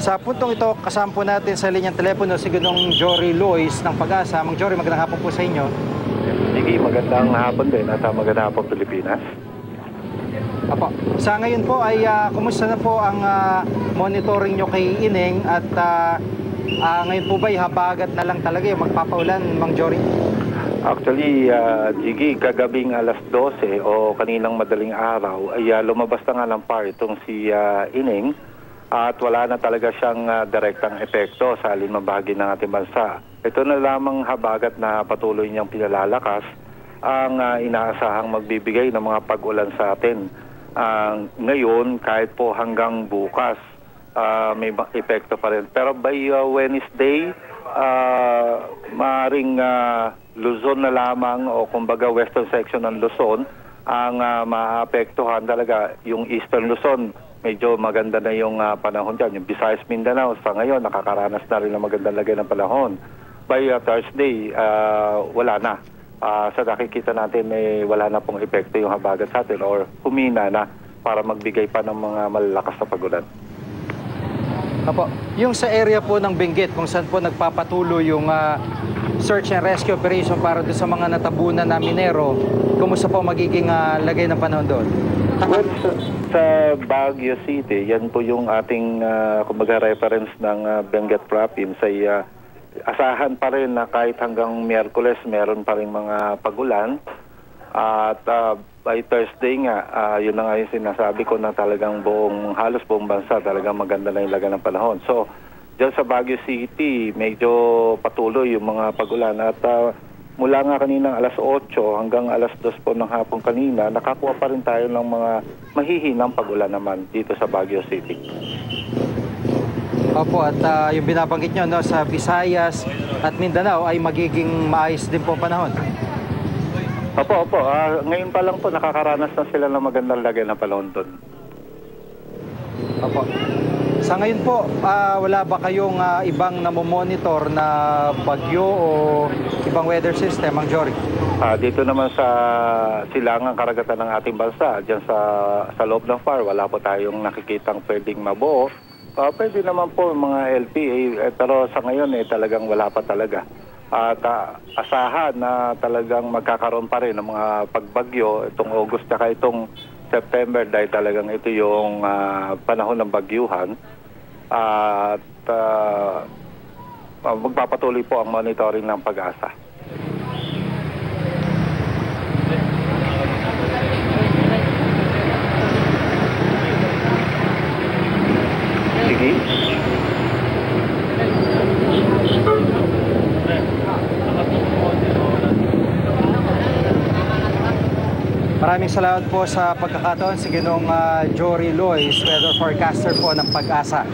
Sa puntong ito, kasama po natin sa linyang telepono si Ginong Jory Lois ng Pag-asa. Mang Jory, magandang hapon po sa inyo. Sige, magandang hapon din at magandang hapon Pilipinas. Apo. Sa ngayon po ay kumusta na po ang monitoring nyo kay Ineng at ngayon po ba habagat na lang talaga yung magpapaulan, Mang Jory? Actually, Jiggy, kagabing alas 12 o kaninang madaling araw ay lumabas na nga ng PAR itong si Ineng at wala na talaga siyang direktang epekto sa alinmang bahagi ng ating bansa. Ito na lamang habagat na patuloy niyang pinalalakas ang inaasahang magbibigay ng mga pag-ulan sa atin. Ngayon, kahit po hanggang bukas, may epekto pa rin. Pero by Wednesday, maaaring Luzon na lamang o kumbaga western section ng Luzon ang maapektuhan talaga. Yung eastern Luzon, medyo maganda na yung panahon dyan. Yung Visayas, Mindanao, sa ngayon, nakakaranas na rin ng magandang lagay ng panahon. By Thursday, wala na. Sa nakikita natin, wala na pong epekto yung habagat sa atin or humina na para magbigay pa ng mga malalakas na pagulan. Apo, yung sa area po ng Benguet, kung saan po nagpapatuloy yung search and rescue operation para doon sa mga natabunan na minero, kumusta po magiging lagay ng panahon doon? Well, sa Baguio City, yan po yung ating kumbaga reference ng Benguet Province ay asahan pa rin na kahit hanggang Miyerkules meron pa rin mga pagulan at by Thursday nga, yun na nga yung sinasabi ko na talagang halos buong bansa talagang maganda na yung laga ng panahon. So, dyan sa Baguio City, medyo patuloy yung mga pagulan at mula nga kaninang alas 8 hanggang alas 2 po ng hapon kanina, nakakuha pa rin tayo ng mga mahihinang pagulan naman dito sa Baguio City. Opo, at yung binabanggit nyo no, sa Visayas at Mindanao ay magiging maayos din po panahon. Opo. Ngayon pa lang po nakakaranas na sila ng magandang lagay ng panahon doon. Opo. Sa ngayon po, wala ba kayong ibang namomonitor na bagyo o ibang weather system, Mang Jory? Dito naman sa silangang karagatan ng ating bansa, dyan sa loob ng PAR, wala po tayong nakikitang pwedeng mabuo. Pwede naman po mga LPA, pero sa ngayon talagang wala pa talaga. At asahan na talagang magkakaroon pa rin ng mga pagbagyo itong August at itong September dahil talagang ito yung panahon ng bagyuhan. At magpapatuloy po ang monitoring ng Pag-asa. Sige. Maraming salamat po sa pagkakataon si Ginong Jory Lois, weather forecaster po ng Pag-asa.